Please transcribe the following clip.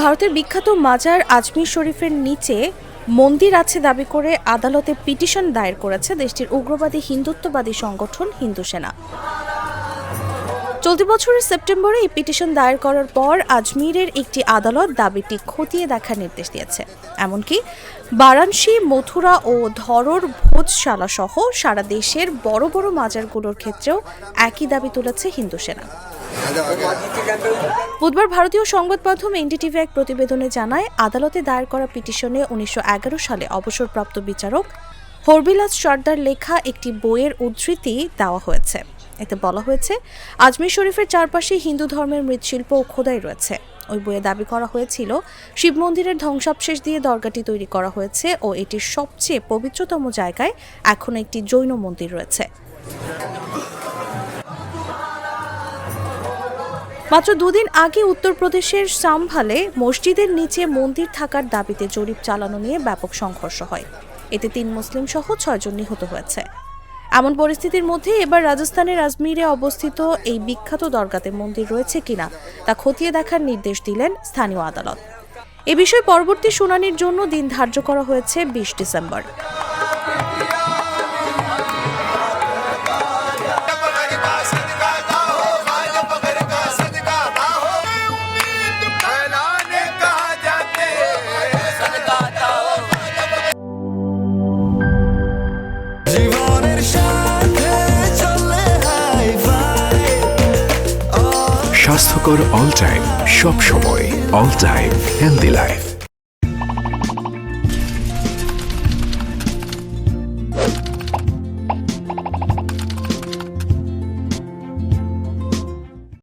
ভারতের বিখ্যাত মাজার আজমির শরীফের নিচে মন্দির আছে দাবি করে আদালতে পিটিশন দায়ের করেছে দেশটির উগ্রবাদী হিন্দুত্ববাদী সংগঠন হিন্দু সেনা। চলতি বছরের সেপ্টেম্বরে এই পিটিশন দায়ের করার পর আজমিরের একটি আদালত দাবিটি খতিয়ে দেখার নির্দেশ দিয়েছে। এমনকি বারাণসী, মথুরা ও ধরর ভোজশালা সহ সারা দেশের বড় বড় মাজারগুলোর ক্ষেত্রেও একই দাবি তুলেছে হিন্দু সেনা। বুধবার ভারতীয় সংবাদ মাধ্যম এনডিটিভি এক প্রতিবেদনে জানায়, আদালতে দায়ের করা পিটিশনে ১৯১১ সালে অবসরপ্রাপ্ত বিচারক হরবিলাস সর্দার লেখা একটি বইয়ের উদ্ধৃতি দেওয়া হয়েছে। এতে বলা হয়েছে, আজমির শরীফের চারপাশে হিন্দু ধর্মের মৃৎশিল্প ও খোদাই রয়েছে। ওই বইয়ে দাবি করা হয়েছিল, শিব মন্দিরের ধ্বংসাবশেষ দিয়ে দরগাটি তৈরি করা হয়েছে ও এটির সবচেয়ে পবিত্রতম জায়গায় এখন একটি জৈন মন্দির রয়েছে। মাত্র দুদিন আগে উত্তরপ্রদেশের সাম্ভালে মসজিদের নিচে মন্দির থাকার দাবিতে জরিপ চালানো নিয়ে ব্যাপক সংঘর্ষ হয়। এতে ৩ মুসলিম সহ ৬ জন নিহত হয়েছে। এমন পরিস্থিতির মধ্যে এবার রাজস্থানের আজমিরে অবস্থিত এই বিখ্যাত দরগাতে মন্দির রয়েছে কিনা তা খতিয়ে দেখার নির্দেশ দিলেন স্থানীয় আদালত। এ বিষয়ে পরবর্তী শুনানির জন্য দিন ধার্য করা হয়েছে ২০ ডিসেম্বর। স্বাস্থ্যকর অল টাইম, সব সময় অল টাইম হেলদি লাইফ।